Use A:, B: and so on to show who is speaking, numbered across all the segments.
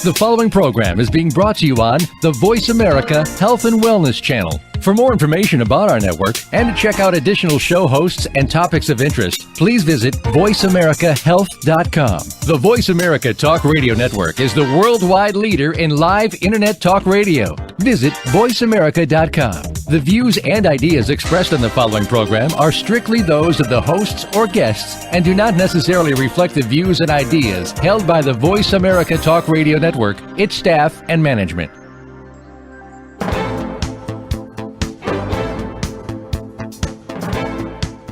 A: The following program is being brought to you on the Voice America Health and Wellness channel. For more information about our network and to check out additional show hosts and topics of interest, please visit voiceamericahealth.com. The Voice America Talk Radio Network is the worldwide leader in live Internet talk radio. Visit voiceamerica.com. The views and ideas expressed on the following program are strictly those of the hosts or guests and do not necessarily reflect the views and ideas held by the Voice America Talk Radio Network, its staff, and management.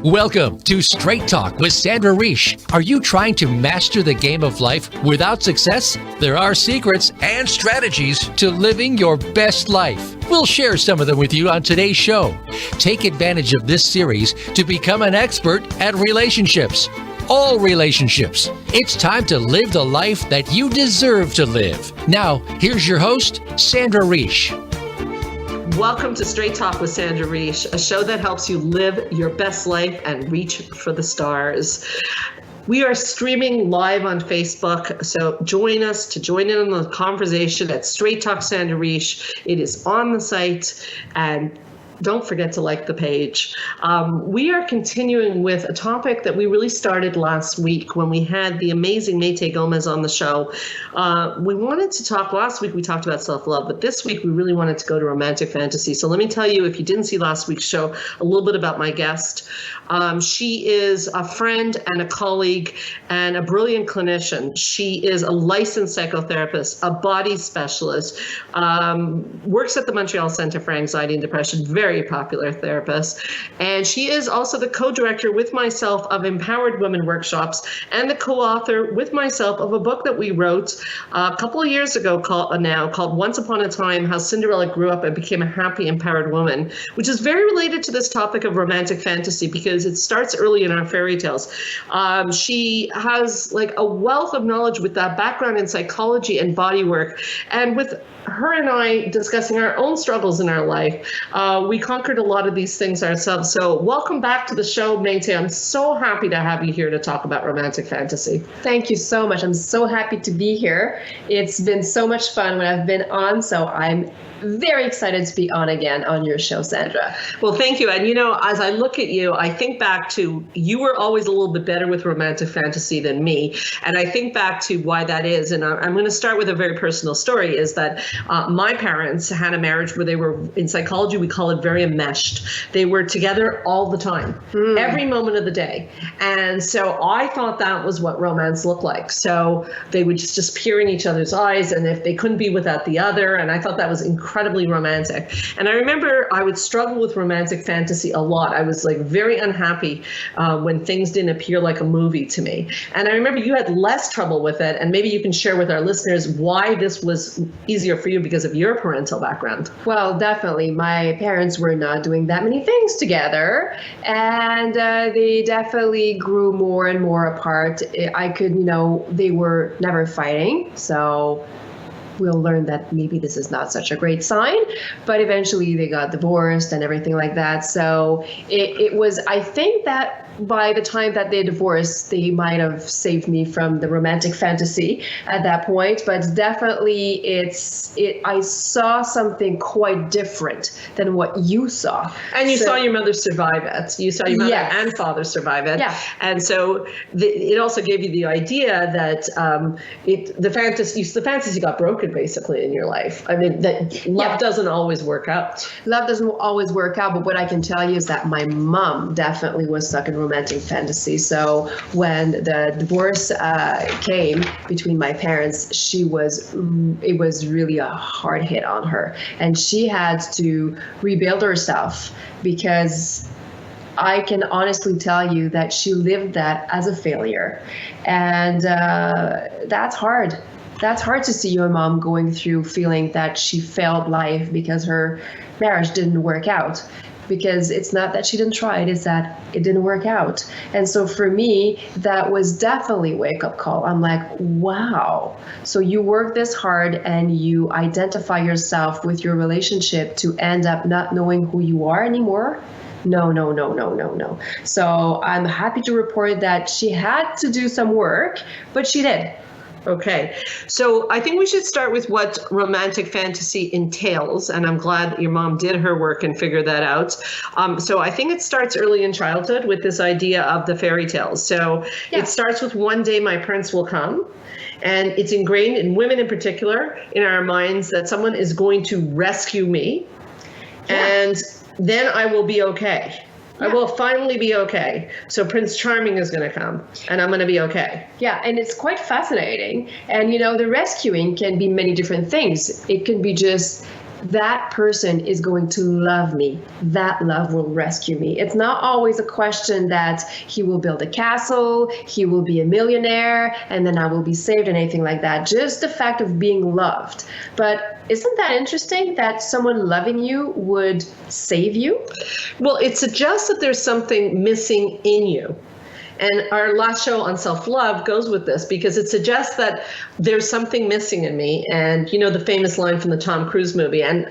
A: Welcome to Straight Talk with Sandra Reish. Are you trying to master the game of life without success? There are secrets and strategies to living your best life. We'll share some of them with you on today's show. Take advantage of this series to become an expert at relationships. All relationships. It's time to live the life that you deserve to live. Now, here's your host, Sandra Reish.
B: Welcome to Straight Talk with Sandra Reish, a show that helps you live your best life and reach for the stars. We are streaming live on Facebook, so join us to join in on the conversation at Straight Talk Sandra Reish. It is on the site, and don't forget to like the page. We are continuing with a topic that we really started last week when we had the amazing Mayte Gomez on the show. We wanted to talk, last week we talked about self-love, but this week we really wanted to go to romantic fantasy. So let me tell you, if you didn't see last week's show, a little bit about my guest. She is a friend and a colleague and a brilliant clinician. She is a licensed psychotherapist, a body specialist, works at the Montreal Center for Anxiety and Depression, very popular therapist. And she is also the co-director with myself of Empowered Women Workshops and the co-author with myself of a book that we wrote a couple of years ago called Once Upon a Time, How Cinderella Grew Up and Became a Happy, Empowered Woman, which is very related to this topic of romantic fantasy because it starts early in our fairy tales. She has like a wealth of knowledge with that background in psychology and body work. And with her and I discussing our own struggles in our life, we conquered a lot of these things ourselves. So welcome back to the show, Mayte. I'm so happy to have you here to talk about romantic fantasy.
C: Thank you so much. I'm so happy to be here. It's been so much fun when I've been on, so I'm very excited to be on again on your show, Sandra.
B: Well, thank you. And, you know, as I look at you, I think back to you were always a little bit better with romantic fantasy than me. And I think back to why that is. And I'm going to start with a very personal story, is that my parents had a marriage where they were, in psychology, we call it very enmeshed. They were together all the time, every moment of the day. And so I thought that was what romance looked like. So they would just peer in each other's eyes, and if they couldn't be without the other, and I thought that was incredibly romantic. And I remember I would struggle with romantic fantasy a lot. I was like very unhappy when things didn't appear like a movie to me. And I remember you had less trouble with it, and maybe you can share with our listeners why this was easier for you because of your parental background.
C: Well, definitely. My parents were not doing that many things together, and they definitely grew more and more apart. I could, they were never fighting, so we'll learn that maybe this is not such a great sign, but eventually they got divorced and everything like that. So it was, I think that by the time that they divorced, they might have saved me from the romantic fantasy at that point. But definitely I saw something quite different than what you saw.
B: And you saw your mother survive it. You saw your mother and father survive it.
C: Yeah.
B: And so it also gave you the idea that the fantasy got broken basically in your life. I mean, that love doesn't always work out.
C: Love doesn't always work out. But what I can tell you is that my mom definitely was stuck in romantic fantasy. So when the divorce came between my parents, it was really a hard hit on her. And she had to rebuild herself because I can honestly tell you that she lived that as a failure. And that's hard. That's hard to see your mom going through feeling that she failed life because her marriage didn't work out. Because it's not that she didn't try, it is that it didn't work out. And so for me, that was definitely a wake-up call. I'm like, wow. So you work this hard and you identify yourself with your relationship to end up not knowing who you are anymore? No. So I'm happy to report that she had to do some work, but she did.
B: Okay, so I think we should start with what romantic fantasy entails, and I'm glad that your mom did her work and figured that out. So I think it starts early in childhood with this idea of the fairy tales. So it starts with one day my prince will come, and it's ingrained in women in particular in our minds that someone is going to rescue me, and then I will be okay. I will finally be okay. So Prince Charming is going to come and I'm going to be okay.
C: Yeah, and it's quite fascinating. And, the rescuing can be many different things. It can be just that person is going to love me. That love will rescue me. It's not always a question that he will build a castle, he will be a millionaire, and then I will be saved and anything like that. Just the fact of being loved. But isn't that interesting that someone loving you would save you?
B: Well, it suggests that there's something missing in you. And our last show on self-love goes with this because it suggests that there's something missing in me. And, the famous line from the Tom Cruise movie. And,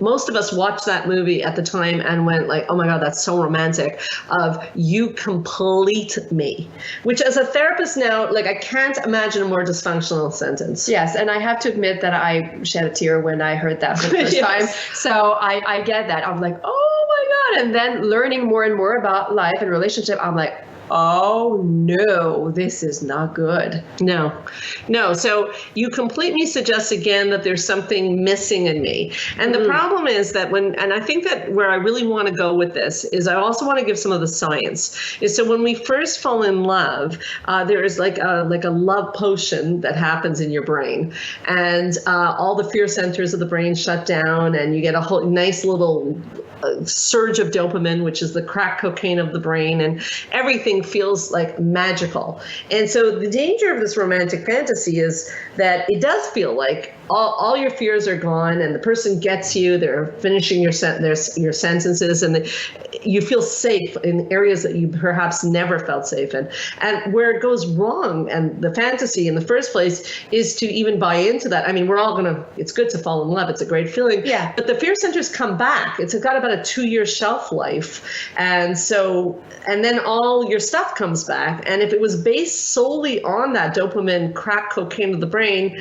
B: most of us watched that movie at the time and went like, oh my God, that's so romantic, of you complete me, which as a therapist now, like I can't imagine a more dysfunctional sentence.
C: Yes. And I have to admit that I shed a tear when I heard that for the first time. So I get that. I'm like, oh my God. And then learning more and more about life and relationship, I'm like, oh no, this is not good.
B: No. So you complete me suggests again that there's something missing in me. And the problem is that and I think that where I really want to go with this is I also want to give some of the science. Is so when we first fall in love, there is like a love potion that happens in your brain, and all the fear centers of the brain shut down, and you get a whole nice little surge of dopamine, which is the crack cocaine of the brain, and everything feels like magical. And so the danger of this romantic fantasy is that it does feel like all your fears are gone, and the person gets you. They're finishing your sentences, and you feel safe in areas that you perhaps never felt safe in. And where it goes wrong, and the fantasy in the first place, is to even buy into that. I mean, it's good to fall in love. It's a great feeling.
C: Yeah.
B: But the fear centers come back. It's got about a 2-year shelf life. And then all your stuff comes back. And if it was based solely on that dopamine crack cocaine of the brain,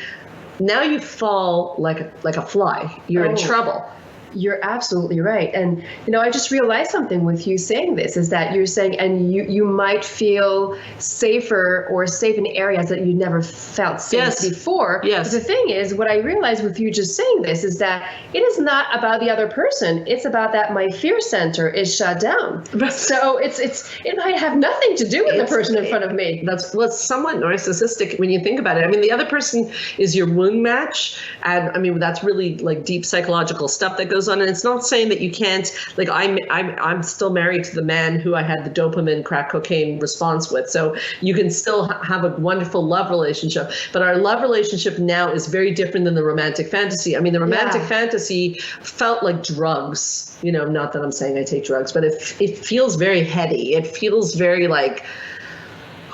B: now you fall like a fly. You're in trouble.
C: You're absolutely right. And, I just realized something with you saying this is that you're saying, and you might feel safer or safe in areas that you never felt safe before.
B: Yes.
C: But the thing is, what I realized with you just saying this is that it is not about the other person. It's about that my fear center is shut down. So it might have nothing to do with the person in front of me.
B: That's somewhat narcissistic when you think about it. I mean, the other person is your wound match. And I mean, that's really like deep psychological stuff that goes on. And it's not saying that you can't, like I'm still married to the man who I had the dopamine crack cocaine response with. So you can still have a wonderful love relationship. But our love relationship now is very different than the romantic fantasy. I mean, the romantic fantasy felt like drugs. Not that I'm saying I take drugs, but it feels very heady. It feels very like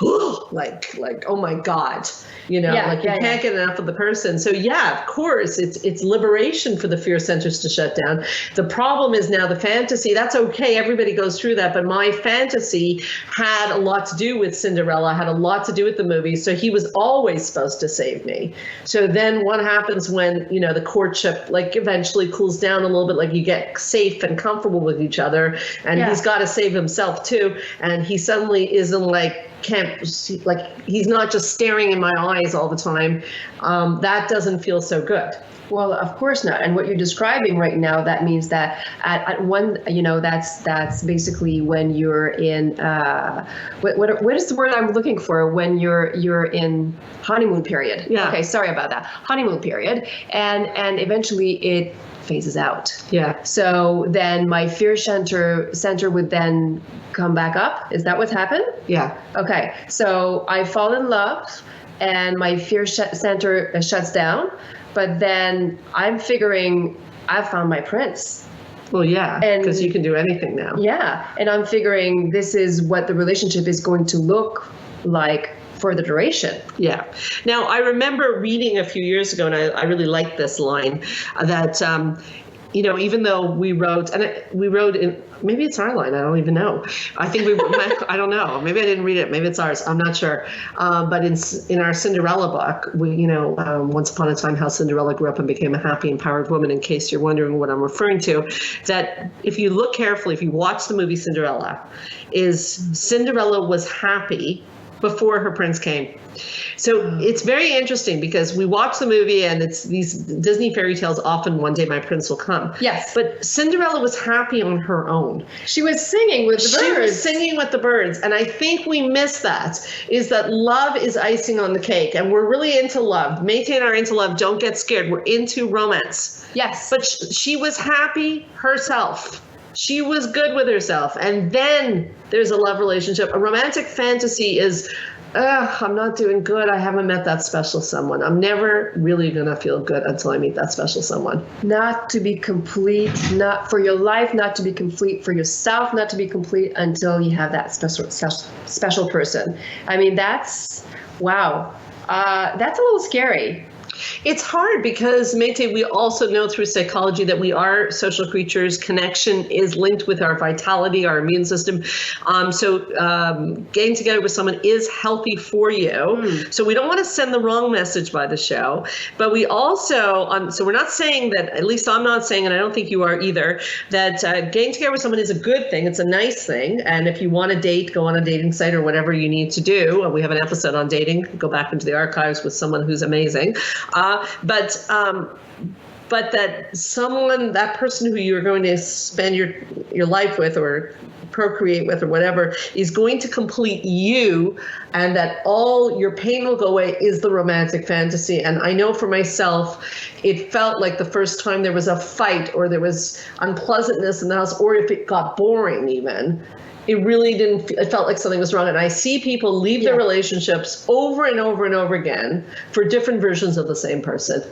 B: oh my God. You can't get enough of the person. So of course, it's liberation for the fear centers to shut down. The problem is now the fantasy, that's okay. Everybody goes through that. But my fantasy had a lot to do with Cinderella, had a lot to do with the movie. So he was always supposed to save me. So then what happens when, the courtship, like eventually cools down a little bit, like you get safe and comfortable with each other, and he's got to save himself too. And he suddenly isn't like, he's not just staring in my eyes all the time. That doesn't feel so good.
C: Well, of course not. And what you're describing right now, that means that at one, that's basically when you're in, what is the word I'm looking for? When you're in honeymoon period.
B: Yeah.
C: Okay, sorry about that. Honeymoon period. And eventually it phases out.
B: Yeah.
C: So then my fear center would then come back up. Is that what's happened?
B: Yeah.
C: Okay. So I fall in love and my fear center shuts down. But then I'm figuring I've found my prince.
B: Well, yeah, because you can do anything now.
C: Yeah. And I'm figuring this is what the relationship is going to look like for the duration.
B: Yeah. Now, I remember reading a few years ago, and I really liked this line, that even though we wrote in, maybe it's our line, I don't even know. I think I don't know. Maybe I didn't read it. Maybe it's ours. I'm not sure. But in our Cinderella book, we, Once Upon a Time, How Cinderella Grew Up and Became a Happy, Empowered Woman, in case you're wondering what I'm referring to, that if you look carefully, if you watch the movie Cinderella, Cinderella was happy before her prince came. So it's very interesting because we watch the movie and it's these Disney fairy tales, often one day my prince will come.
C: Yes.
B: But Cinderella was happy on her own.
C: She was singing with the birds.
B: She was singing with the birds. And I think we miss that, is that love is icing on the cake. And we're really into love. Maintain our into love. Don't get scared. We're into romance.
C: Yes.
B: But she was happy herself. She was good with herself. And then there's a love relationship. A romantic fantasy is, I'm not doing good. I haven't met that special someone. I'm never really going to feel good until I meet that special someone.
C: Not to be complete, not for your life, not to be complete for yourself, not to be complete until you have that special person. I mean, wow. That's a little scary.
B: It's hard because, Mayte, we also know through psychology that we are social creatures. Connection is linked with our vitality, our immune system. So getting together with someone is healthy for you. So we don't want to send the wrong message by the show. But we also, so we're not saying that, at least I'm not saying, and I don't think you are either, that getting together with someone is a good thing. It's a nice thing. And if you want to date, go on a dating site or whatever you need to do. We have an episode on dating. Go back into the archives with someone who's amazing. But that person who you're going to spend your life with or procreate with or whatever is going to complete you, and that all your pain will go away, is the romantic fantasy. And I know for myself, it felt like the first time there was a fight or there was unpleasantness in the house, or if it got boring even, it really didn't, it felt like something was wrong. And I see people leave their relationships over and over and over again for different versions of the same person.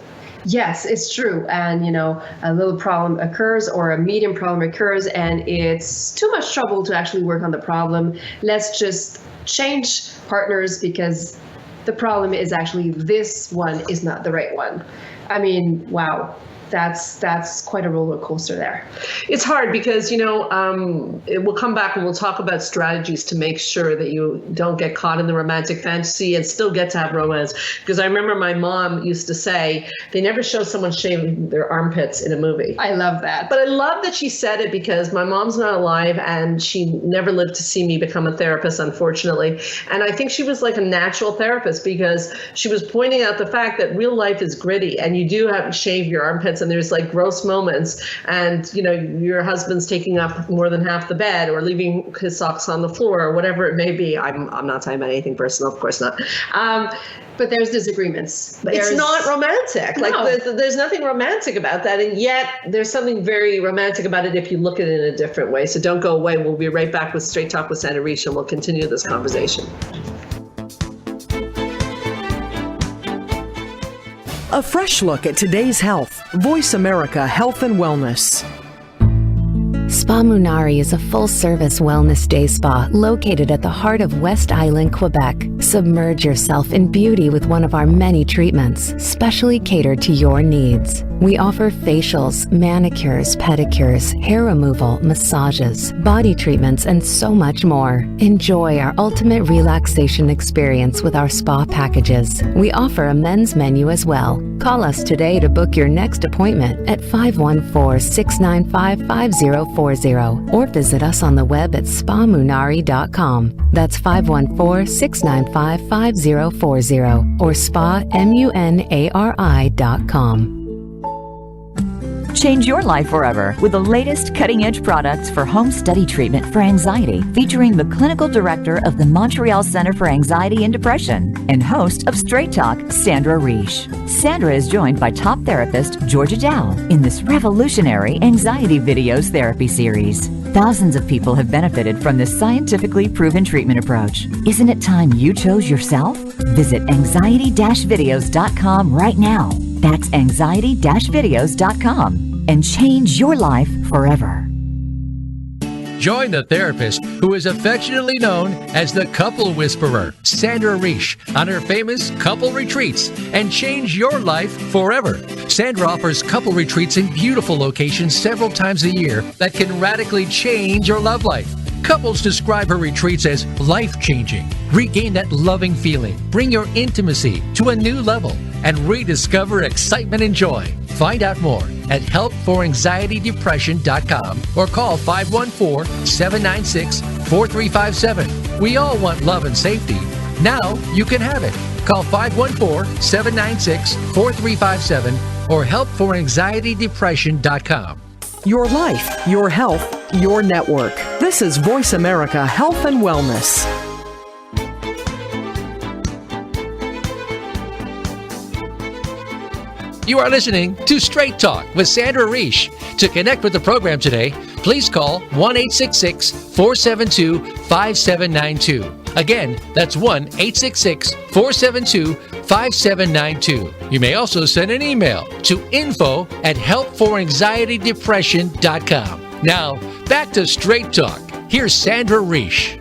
C: Yes, it's true. And, a little problem occurs or a medium problem occurs and it's too much trouble to actually work on the problem. Let's just change partners because the problem is actually this one is not the right one. I mean, wow. That's quite a roller coaster there.
B: It's hard because, we'll come back and we'll talk about strategies to make sure that you don't get caught in the romantic fantasy and still get to have romance. Because I remember my mom used to say, they never show someone shaving their armpits in a movie.
C: I love that.
B: But I love that she said it because my mom's not alive and she never lived to see me become a therapist, unfortunately. And I think she was like a natural therapist because she was pointing out the fact that real life is gritty and you do have to shave your armpits. And there's like gross moments and, your husband's taking up more than half the bed or leaving his socks on the floor or whatever it may be. I'm not talking about anything personal, of course not.
C: But there's disagreements.
B: It's not romantic.
C: No.
B: Like there's nothing romantic about that. And yet there's something very romantic about it if you look at it in a different way. So don't go away. We'll be right back with Straight Talk with Sandra Reich and we'll continue this conversation.
D: A fresh look at today's health. Voice America Health and Wellness.
E: Spa Munari is a full-service wellness day spa located at the heart of West Island, Quebec. Submerge yourself in beauty with one of our many treatments, specially catered to your needs. We offer facials, manicures, pedicures, hair removal, massages, body treatments, and so much more. Enjoy our ultimate relaxation experience with our spa packages. We offer a men's menu as well. Call us today to book your next appointment at 514-695-5040 or visit us on the web at spamunari.com. That's 514-695-5040 or spamunari.com.
F: Change your life forever with the latest cutting-edge products for home study treatment for anxiety, featuring the clinical director of the Montreal Center for Anxiety and Depression and host of Straight Talk, Sandra Reich. Sandra is joined by top therapist Georgia Dow in this revolutionary anxiety videos therapy series. Thousands of people have benefited from this scientifically proven treatment approach. Isn't it time you chose yourself? Visit anxiety-videos.com right now. That's anxiety-videos.com and change your life forever.
A: Join the therapist who is affectionately known as the Couple Whisperer, Sandra Reish, on her famous couple retreats and change your life forever. Sandra offers couple retreats in beautiful locations several times a year that can radically change your love life. Couples describe her retreats as life-changing. Regain that loving feeling, bring your intimacy to a new level, and rediscover excitement and joy. Find out more at helpforanxietydepression.com or call 514-796-4357. We all want love and safety. Now you can have it. Call 514-796-4357 or helpforanxietydepression.com.
D: Your life, your health, your network. This is Voice America Health and Wellness.
A: You are listening to Straight Talk with Sandra Reish. To connect with the program today, please call 1-866-472-5792. Again, that's 1-866-472-5792. You may also send an email to info@helpforanxietydepression.com. Now, back to Straight Talk. Here's Sandra Reish.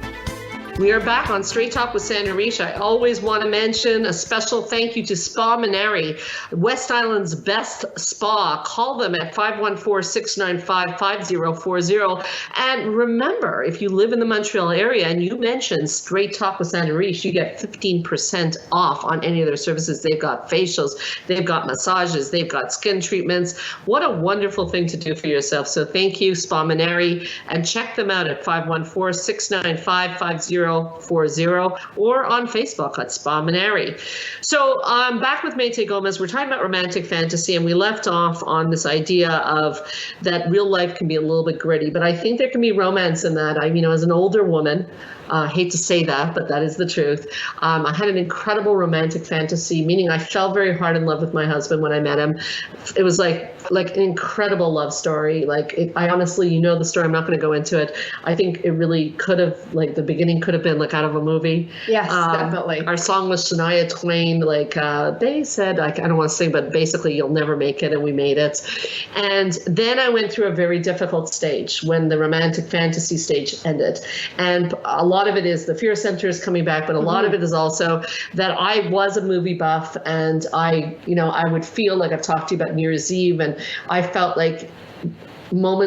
B: We are back on Straight Talk with Sandra Reish. I always want to mention a special thank you to Spa Maneri, West Island's best spa. Call them at 514-695-5040. And remember, if you live in the Montreal area and you mention Straight Talk with Sandra Reish, you get 15% off on any of their services. They've got facials, they've got massages, they've got skin treatments. What a wonderful thing to do for yourself. So thank you, Spa Maneri, and check them out at 514-695-5040 or on Facebook at Spa Maneri. So I'm back with Mayte Gomez. We're talking about romantic fantasy, and we left off on this idea of that real life can be a little bit gritty, but I think there can be romance in that. As an older woman, I hate to say that, but that is the truth. I had an incredible romantic fantasy, meaning I fell very hard in love with my husband when I met him. It was like an incredible love story. I honestly, the story, I'm not going to go into it. I think it really could have, the beginning could have been out of a movie.
C: Yes, definitely.
B: Our song was Shania Twain, they said, I don't want to sing, but basically you'll never make it, and we made it. And then I went through a very difficult stage when the romantic fantasy stage ended. And a lot of it is the fear center is coming back, but a lot of it is also that I was a movie buff, and I would feel like I've talked to you about New Year's Eve, and I felt like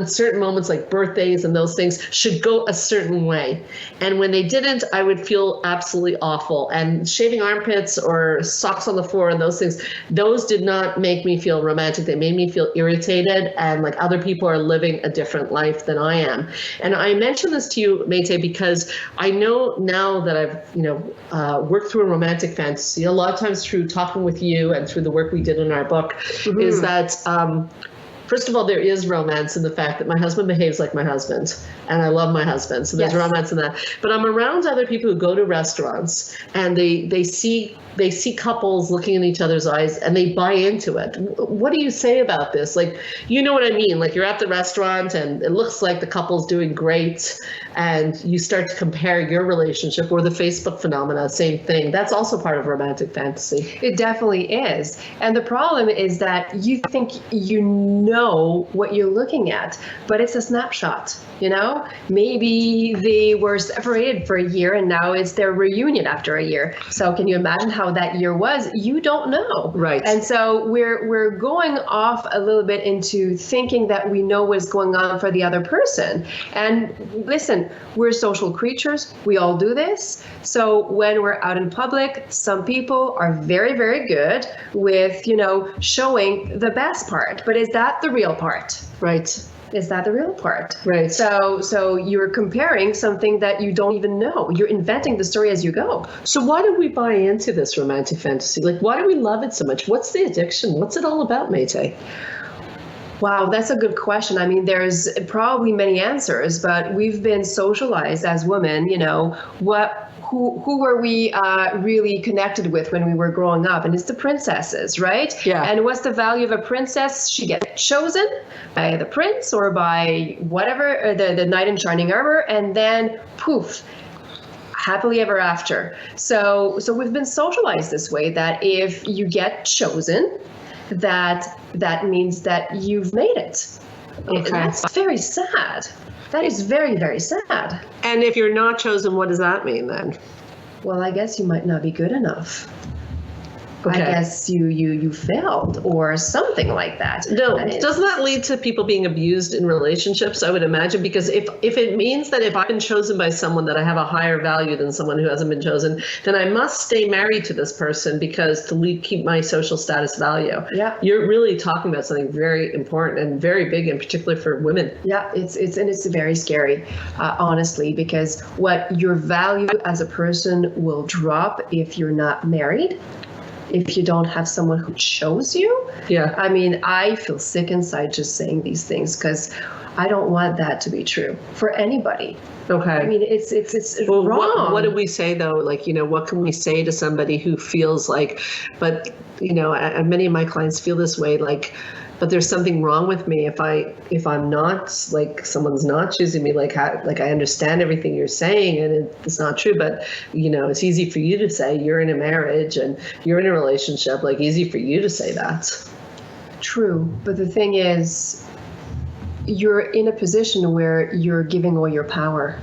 B: certain moments like birthdays and those things should go a certain way. And when they didn't, I would feel absolutely awful. And shaving armpits or socks on the floor and those things, those did not make me feel romantic. They made me feel irritated and like other people are living a different life than I am. And I mention this to you, Mayte, because I know now that I've, worked through a romantic fantasy, a lot of times through talking with you and through the work we did in our book, is that first of all, there is romance in the fact that my husband behaves like my husband, and I love my husband. So there's romance in that. But I'm around other people who go to restaurants and they see couples looking in each other's eyes and they buy into it. What do you say about this? You know what I mean? You're at the restaurant and it looks like the couple's doing great, and you start to compare your relationship, or the Facebook phenomena, same thing. That's also part of romantic fantasy.
C: It definitely is. And the problem is that you think you know what you're looking at, but it's a snapshot, Maybe they were separated for a year and now it's their reunion after a year. So can you imagine how that year was? You don't know.
B: Right.
C: And so we're going off a little bit into thinking that we know what's going on for the other person. And listen, we're social creatures. We all do this. So when we're out in public, some people are very, very good with, showing the best part. But is that the real part?
B: Right.
C: Is that the real part?
B: Right.
C: So you're comparing something that you don't even know. You're inventing the story as you go.
B: So why did we buy into this romantic fantasy? Why do we love it so much? What's the addiction? What's it all about, Mayte?
C: Wow, that's a good question. I mean, there's probably many answers, but we've been socialized as women, who were we really connected with when we were growing up? And it's the princesses, right?
B: Yeah.
C: And what's the value of a princess? She gets chosen by the prince or by whatever, the knight in shining armor, and then poof, happily ever after. So we've been socialized this way, that if you get chosen, that means that you've made it.
B: Okay.
C: That's very sad. That is very, very sad.
B: And if you're not chosen, what does that mean then?
C: Well, I guess you might not be good enough.
B: Okay.
C: I guess you failed or something like that.
B: No, doesn't that lead to people being abused in relationships, I would imagine? Because if it means that if I've been chosen by someone that I have a higher value than someone who hasn't been chosen, then I must stay married to this person because to keep my social status value.
C: Yeah.
B: You're really talking about something very important and very big, in particular for women.
C: Yeah, it's very scary, honestly, because what your value as a person will drop if you're not married. If you don't have someone who chose you.
B: Yeah.
C: I mean, I feel sick inside just saying these things because I don't want that to be true for anybody.
B: Okay.
C: I mean, it's
B: well,
C: wrong.
B: What do we say though? Like, what can we say to somebody who feels like, but, and many of my clients feel this way, like, but there's something wrong with me if I'm not, like, someone's not choosing me, like I understand everything you're saying and it's not true, but it's easy for you to say you're in a marriage and you're in a relationship, like easy for you to say that.
C: True, but the thing is, you're in a position where you're giving away your power.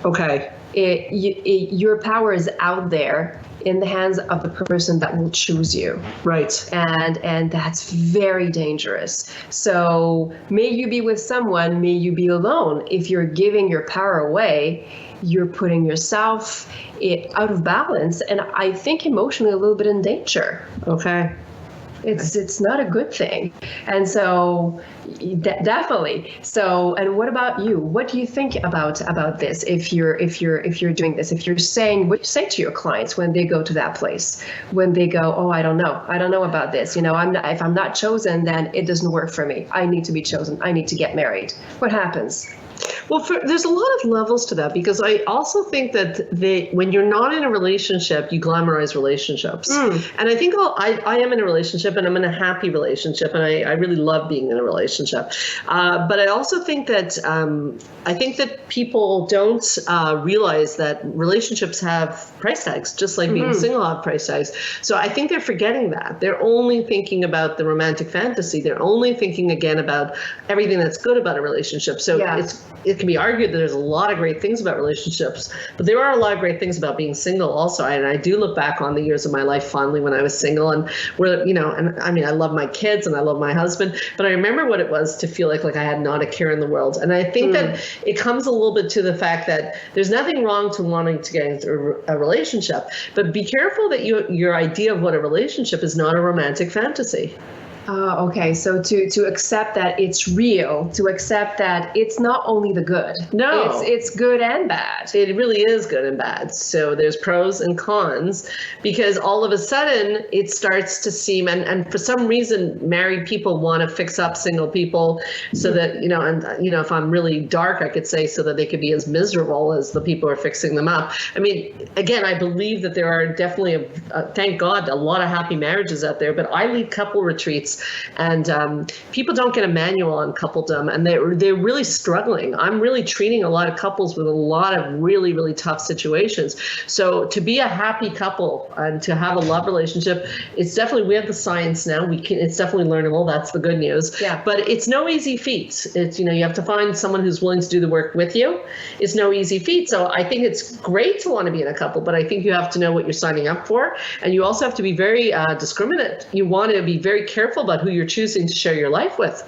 B: Okay.
C: Your power is out there in the hands of the person that will choose you.
B: Right.
C: And that's very dangerous. So may you be with someone, may you be alone. If you're giving your power away, you're putting yourself out of balance, and I think emotionally a little bit in danger.
B: Okay.
C: It's not a good thing. And so definitely. So, and what about you? What do you think about this? If you're doing this, if you're saying, what do you say to your clients when they go to that place, when they go, oh, I don't know about this. If I'm not chosen, then it doesn't work for me. I need to be chosen. I need to get married. What happens?
B: Well, there's a lot of levels to that, because I also think that when you're not in a relationship, you glamorize relationships. And I think I am in a relationship, and I'm in a happy relationship, and I really love being in a relationship. But I also think that people don't realize that relationships have price tags, just like being single have price tags. So I think they're forgetting that. They're only thinking about the romantic fantasy. They're only thinking again about everything that's good about a relationship. So it can be argued that there's a lot of great things about relationships, but there are a lot of great things about being single also. And I do look back on the years of my life fondly when I was single, and and I mean, I love my kids and I love my husband, but I remember what it was to feel like I had not a care in the world. And I think that it comes a little bit to the fact that there's nothing wrong to wanting to get into a relationship, but be careful that your idea of what a relationship is not a romantic fantasy.
C: Okay, so to accept that it's real, to accept that it's not only the good.
B: No.
C: It's good and bad.
B: It really is good and bad. So there's pros and cons, because all of a sudden it starts to seem, and for some reason married people want to fix up single people so that, if I'm really dark, I could say so that they could be as miserable as the people who are fixing them up. I mean, again, I believe that there are definitely, thank God, a lot of happy marriages out there, but I lead couple retreats, and people don't get a manual on coupledom, and they're really struggling. I'm really treating a lot of couples with a lot of really, really tough situations. So to be a happy couple and to have a love relationship, it's definitely, we have the science now. It's definitely learnable. That's the good news.
C: Yeah.
B: But it's no easy feat. It's, you have to find someone who's willing to do the work with you. It's no easy feat. So I think it's great to want to be in a couple, but I think you have to know what you're signing up for, and you also have to be very discriminate. You want to be very careful about who you're choosing to share your life with.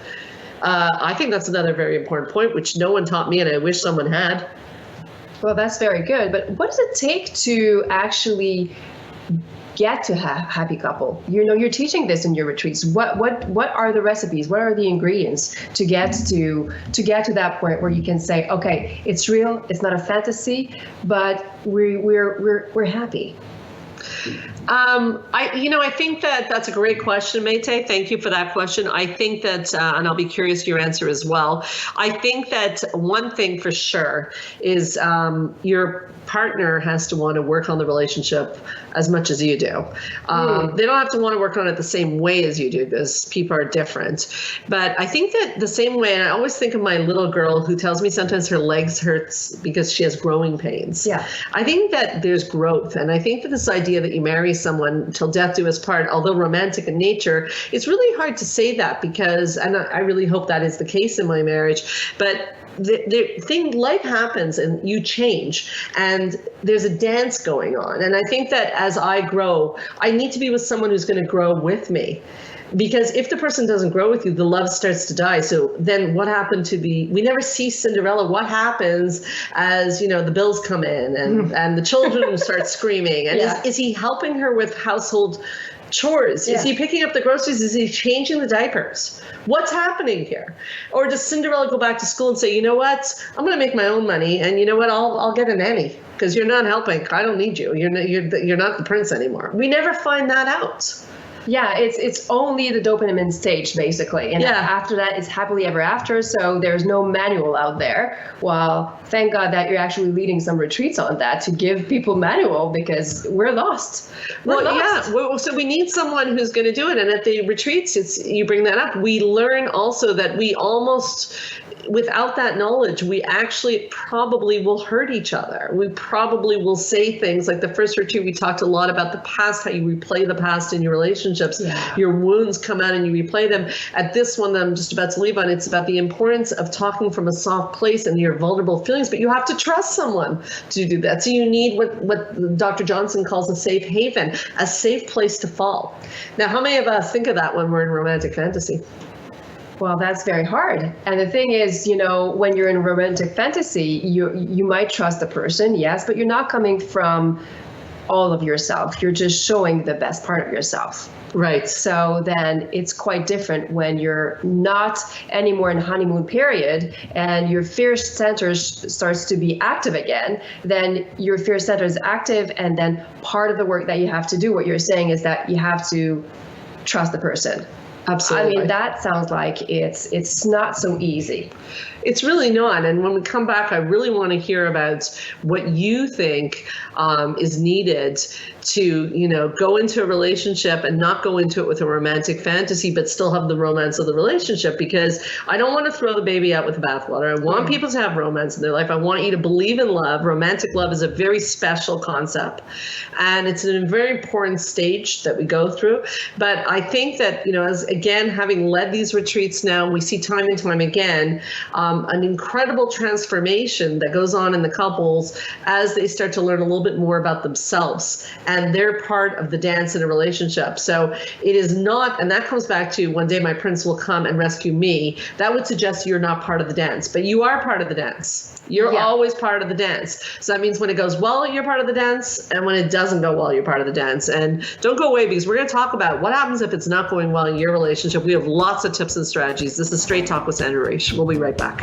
B: I think that's another very important point, which no one taught me, and I wish someone had.
C: Well, that's very good. But what does it take to actually get to have a happy couple? You're teaching this in your retreats. What are the recipes? What are the ingredients to get to that point where you can say, okay, it's real, it's not a fantasy, but we're happy?
B: I think that's a great question, Mayte. Thank you for that question. I think that, and I'll be curious your answer as well. I think that one thing for sure is your partner has to want to work on the relationship as much as you do. They don't have to want to work on it the same way as you do, because people are different. But I think that the same way, and I always think of my little girl who tells me sometimes her legs hurts because she has growing pains.
C: Yeah.
B: I think that there's growth, and I think that this idea that you marry marry someone till death do us part, although romantic in nature, it's really hard to say that because, and I really hope that is the case in my marriage, but life happens and you change, and there's a dance going on. And I think that as I grow, I need to be with someone who's going to grow with me. Because if the person doesn't grow with you, the love starts to die. So then what happened to we never see Cinderella. What happens as, the bills come in and the children start screaming? And is he helping her with household chores? Is he picking up the groceries? Is he changing the diapers? What's happening here? Or does Cinderella go back to school and say, you know what, I'm going to make my own money, and you know what, I'll get a nanny because you're not helping. I don't need you. You're not the prince anymore. We never find that out.
C: Yeah, it's only the dopamine stage, basically. And after that, it's happily ever after. So there's no manual out there. Well, thank God that you're actually leading some retreats on that to give people manual, because we're lost. So we need someone who's going to do it. And at the retreats, you bring that up. We learn also that we almost, without that knowledge, we actually probably will hurt each other. We probably will say things like the first retreat, we talked a lot about the past, how you replay the past in your relationships. Your wounds come out and you replay them. At this one that I'm just about to leave on, it's about the importance of talking from a soft place and your vulnerable feelings, but you have to trust someone to do that. So you need what Dr. Johnson calls a safe haven, a safe place to fall. Now, how many of us think of that when we're in romantic fantasy? Well, that's very hard. And the thing is, when you're in romantic fantasy, you might trust the person, yes, but you're not coming from all of yourself. You're just showing the best part of yourself.
B: Right.
C: So then it's quite different when you're not anymore in honeymoon period and your fear center starts to be active again. Then your fear center is active, and then part of the work that you have to do, what you're saying, is that you have to trust the person.
B: Absolutely.
C: I mean, that sounds like it's not so easy.
B: It's really not. And when we come back, I really want to hear about what you think is needed to, go into a relationship and not go into it with a romantic fantasy, but still have the romance of the relationship. Because I don't want to throw the baby out with the bathwater. I want people to have romance in their life. I want you to believe in love. Romantic love is a very special concept. And it's a very important stage that we go through. But I think that, as again, having led these retreats now, we see time and time again, an incredible transformation that goes on in the couples as they start to learn a little bit more about themselves, and they're part of the dance in a relationship. So it is not, and that comes back to one day my prince will come and rescue me. That would suggest you're not part of the dance, but you are part of the dance. You're always part of the dance. So that means when it goes well, you're part of the dance, and when it doesn't go well, you're part of the dance. And don't go away, because we're going to talk about what happens if it's not going well in your relationship. We have lots of tips and strategies. This is Straight Talk with Sandra Reish. We'll be right back.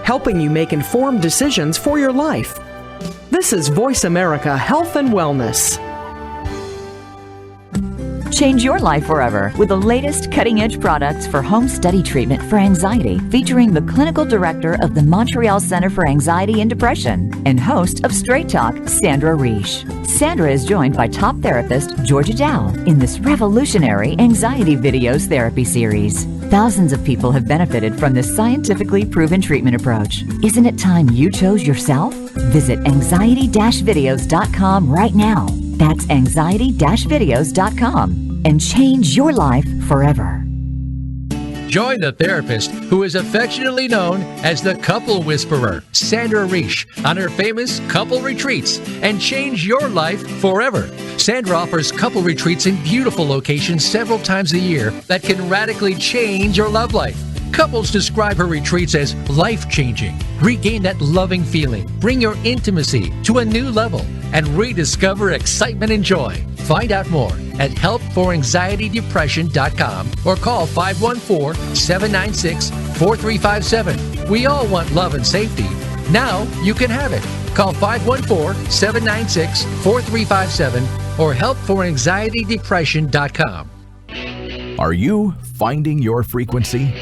D: Helping you make informed decisions for your life. This is Voice America Health and Wellness.
F: Change your life forever with the latest cutting-edge products for home study treatment for anxiety, featuring the clinical director of the Montreal Center for Anxiety and Depression and host of Straight Talk, Sandra Reish. Sandra is joined by top therapist Georgia Dow in this revolutionary anxiety videos therapy series. Thousands of people have benefited from this scientifically proven treatment approach. Isn't it time you chose yourself? Visit anxiety-videos.com right now. That's anxiety-videos.com and change your life forever.
A: Join the therapist who is affectionately known as the Couple Whisperer, Sandra Reish, on her famous couple retreats, and change your life forever. Sandra offers couple retreats in beautiful locations several times a year that can radically change your love life. Couples describe her retreats as life-changing. Regain that loving feeling, bring your intimacy to a new level, and rediscover excitement and joy. Find out more at helpforanxietydepression.com or call 514-796-4357. We all want love and safety. Now you can have it. Call 514-796-4357 or helpforanxietydepression.com.
G: Are you finding your frequency?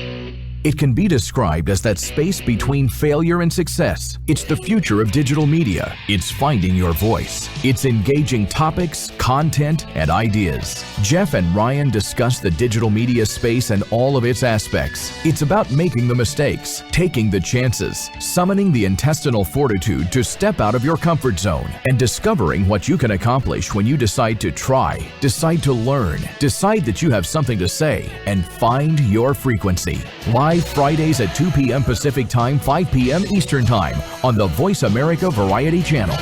G: It can be described as that space between failure and success. It's the future of digital media. It's finding your voice. It's engaging topics, content, and ideas. Jeff and Ryan discuss the digital media space and all of its aspects. It's about making the mistakes, taking the chances, summoning the intestinal fortitude to step out of your comfort zone, and discovering what you can accomplish when you decide to try, decide to learn, decide that you have something to say, and find your frequency. Live Fridays at 2 p.m. Pacific Time, 5 p.m. Eastern Time on the Voice America Variety Channel.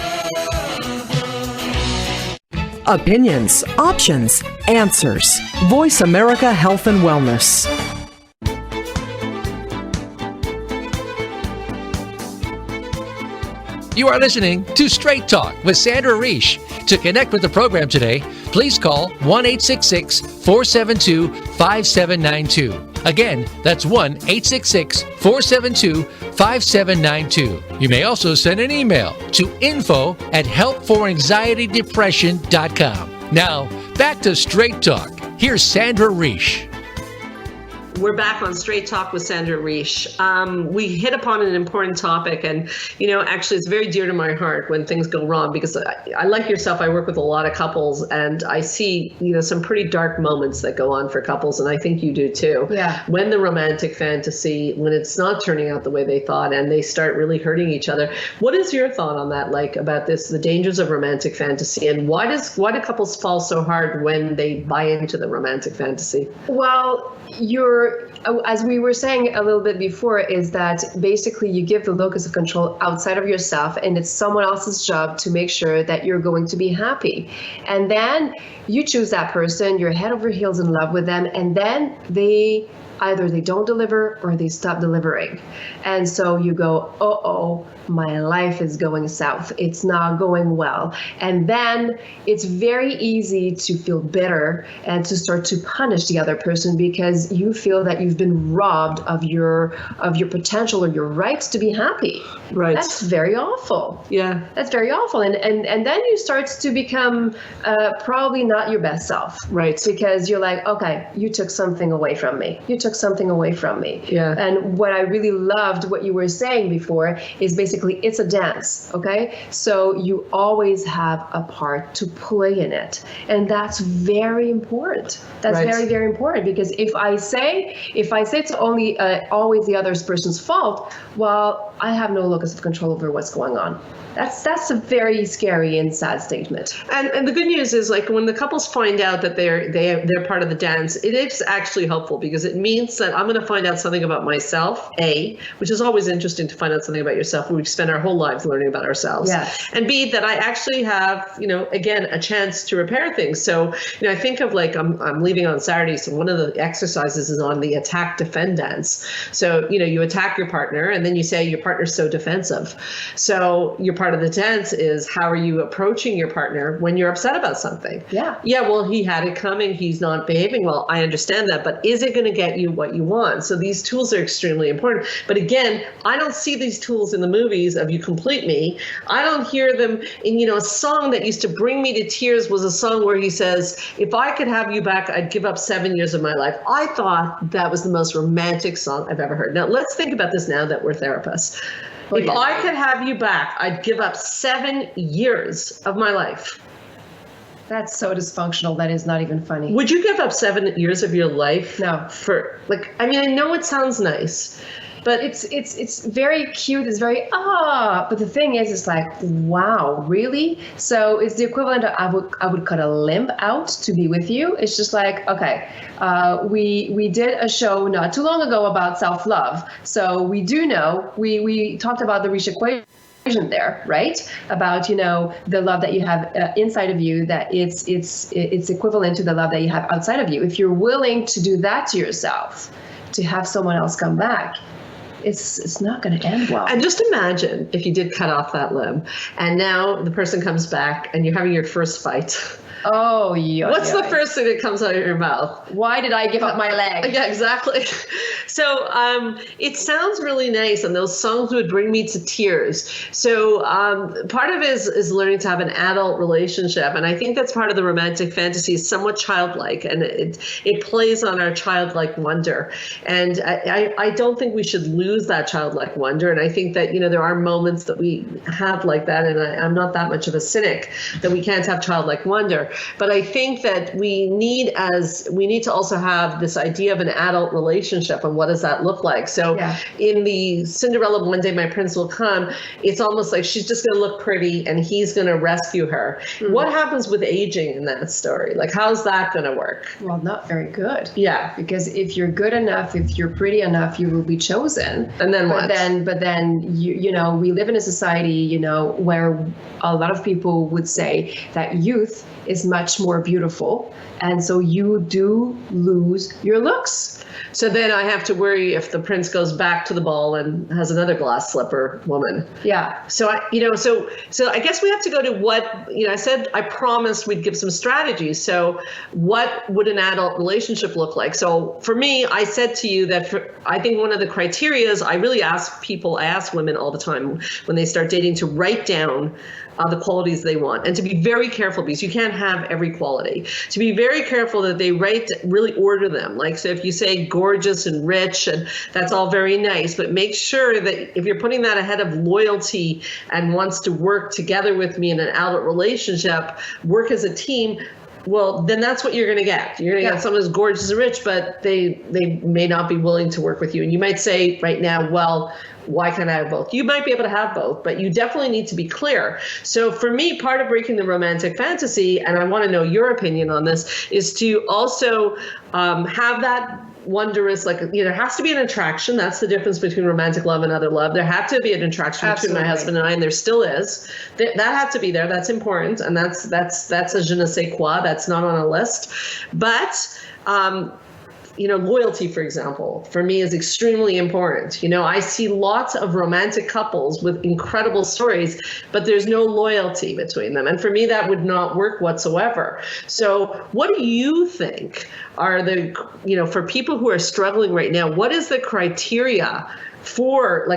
D: Opinions, options, answers. Voice America Health and Wellness.
A: You are listening to Straight Talk with Sandra Reish. To connect with the program today, please call 1-866-472-5792. Again, that's 1-866-472-5792. You may also send an email to info@helpforanxietydepression.com. Now, back to Straight Talk. Here's Sandra Reish.
B: We're back on Straight Talk with Sandra Reish. We hit upon an important topic, and actually it's very dear to my heart when things go wrong, because I like yourself, I work with a lot of couples, and I see some pretty dark moments that go on for couples, and I think you do too.
C: Yeah. When
B: the romantic fantasy, when it's not turning out the way they thought, and they start really hurting each other. What is your thought on that, about this, the dangers of romantic fantasy, and why do couples fall so hard when they buy into the romantic fantasy?
C: Well, as we were saying a little bit before, is that basically you give the locus of control outside of yourself, and it's someone else's job to make sure that you're going to be happy. And then you choose that person, you're head over heels in love with them, and then either they don't deliver or they stop delivering. And so you go, uh-oh, my life is going south. It's not going well. And then it's very easy to feel bitter and to start to punish the other person because you feel that you've been robbed of your potential or your rights to be happy.
B: Right.
C: That's very awful.
B: Yeah.
C: That's very awful. And then you start to become probably not your best self.
B: Right.
C: Because you're like, okay, you took something away from me. Yeah. And what I really loved what you were saying before is basically it's a dance, okay? So you always have a part to play in it. And that's very important. That's
B: right.
C: very, very important, because if I say it's only always the other person's fault, well, I have no locus of control over what's going on. That's a very scary and sad statement.
B: And the good news is, when the couples find out that they're part of the dance, it is actually helpful, because it means that I'm going to find out something about myself, which is always interesting to find out something about yourself. We spend our whole lives learning about ourselves.
C: Yes.
B: And B, that I actually have, again, a chance to repair things. So, I think of I'm leaving on Saturday, so one of the exercises is on the attack defend dance. So, you attack your partner, and then you say your partner's so defensive. So your part of the dance is, how are you approaching your partner when you're upset about something?
C: Yeah,
B: well, he had it coming, he's not behaving well, I understand that, but is it going to get you what you want? So these tools are extremely important. But again, I don't see these tools in the movies of You Complete Me. I don't hear them in, a song that used to bring me to tears was a song where he says, if I could have you back, I'd give up 7 years of my life. I thought that was the most romantic song I've ever heard. Now let's think about this now that we're therapists. If I could have you back, I'd give up 7 years of my life.
C: That's so dysfunctional. That is not even funny.
B: Would you give up 7 years of your life?
C: No.
B: I know it sounds nice, but
C: it's very cute. It's very, but the thing is, it's like, wow, really? So it's the equivalent of I would cut a limb out to be with you. It's just like, okay, we did a show not too long ago about self-love. So we do know, we talked about the Reish equation there, right? About, the love that you have inside of you, that it's equivalent to the love that you have outside of you. If you're willing to do that to yourself, to have someone else come back, it's not going to end well.
B: And just imagine if you did cut off that limb, and now the person comes back and you're having your first fight.
C: Oh, yeah.
B: What's the first thing that comes out of your mouth?
C: Why did I give up my leg?
B: Yeah, exactly. So it sounds really nice, and those songs would bring me to tears. So part of it is learning to have an adult relationship, and I think that's part of the romantic fantasy is somewhat childlike, and it plays on our childlike wonder. And I don't think we should lose that childlike wonder. And I think that, there are moments that we have like that, and I'm not that much of a cynic that we can't have childlike wonder. But I think that we need to also have this idea of an adult relationship, and what does that look like? So in the Cinderella One Day My Prince Will Come, it's almost like she's just going to look pretty and he's going to rescue her. What happens with aging in that story? Like, how's that going to work?
C: Well, not very good.
B: Yeah.
C: Because if you're good enough, if you're pretty enough, you will be chosen.
B: And then what?
C: But then we live in a society, where a lot of people would say that youth is much more beautiful. And so you do lose your looks.
B: So then I have to worry if the prince goes back to the ball and has another glass slipper woman.
C: Yeah.
B: So so I guess we have to go to what, I said I promised we'd give some strategies. So what would an adult relationship look like? So for me, I said to you that I think one of the criteria is I ask women all the time when they start dating to write down the qualities they want, and to be very careful, because you can't have every quality. To be very careful that they really order them. Like, so if you say gorgeous and rich, and that's all very nice, but make sure that if you're putting that ahead of loyalty and wants to work together with me in an adult relationship, work as a team, well, then that's what you're going to get. You're going to get someone who's gorgeous and rich, but they may not be willing to work with you. And you might say right now, well, why can't I have both? You might be able to have both, but you definitely need to be clear. So for me, part of breaking the romantic fantasy, and I want to know your opinion on this, is to also have that wondrous, there has to be an attraction. That's the difference between romantic love and other love. There had to be an attraction between my husband and I, and there still is. That had to be there. That's important, and that's a je ne sais quoi. That's not on a list, but. Loyalty, for example, for me is extremely important. I see lots of romantic couples with incredible stories, but there's no loyalty between them. And for me, that would not work whatsoever. So what do you think are for people who are struggling right now, what is the criteria for,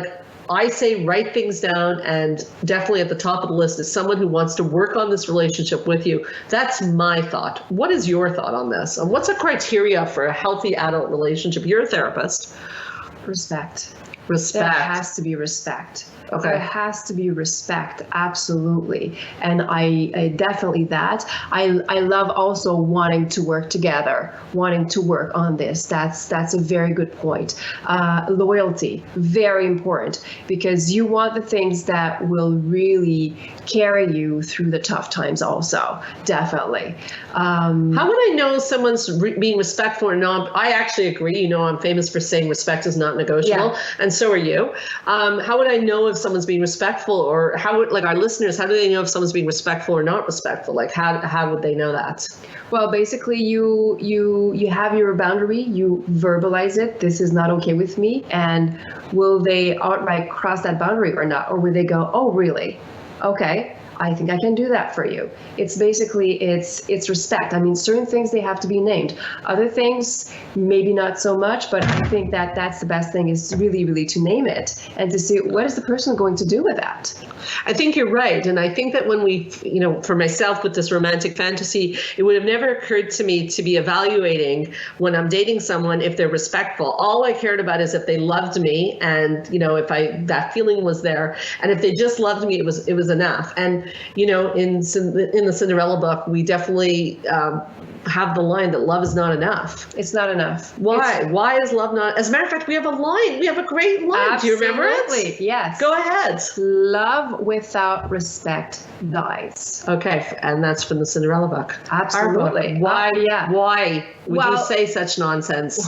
B: I say write things down, and definitely at the top of the list is someone who wants to work on this relationship with you. That's my thought. What is your thought on this? And what's a criteria for a healthy adult relationship? You're a therapist.
C: Respect.
B: Respect.
C: There has to be respect.
B: Okay.
C: There has to be respect, absolutely. And I definitely that. I love also wanting to work together, wanting to work on this. That's a very good point. Loyalty, very important, because you want the things that will really carry you through the tough times also, definitely.
B: How would I know someone's being respectful or not? I actually agree. I'm famous for saying respect is not negotiable, and so are you. How would I know if someone's being respectful, or how would, our listeners, how do they know if someone's being respectful or not respectful? How would they know that?
C: Well, basically you have your boundary, you verbalize it. This is not okay with me. And will they outright cross that boundary or not? Or will they go, oh, really? Okay. I think I can do that for you. It's basically, it's respect. I mean, certain things, they have to be named. Other things, maybe not so much, but I think that's the best thing, is really, really to name it and to see what is the person going to do with that.
B: I think you're right. And I think that when we, for myself with this romantic fantasy, it would have never occurred to me to be evaluating when I'm dating someone if they're respectful. All I cared about is if they loved me, and, if that feeling was there, and if they just loved me, it was enough. And in the Cinderella book, we definitely have the line that love is not enough.
C: It's not enough.
B: Why? Why is love not? As a matter of fact, we have a line. We have a great line.
C: Absolutely.
B: Do you remember it?
C: Yes.
B: Go ahead.
C: Love without respect dies.
B: Okay, and that's from the Cinderella book.
C: Absolutely.
B: Why? Why would you
C: Well,
B: say such nonsense?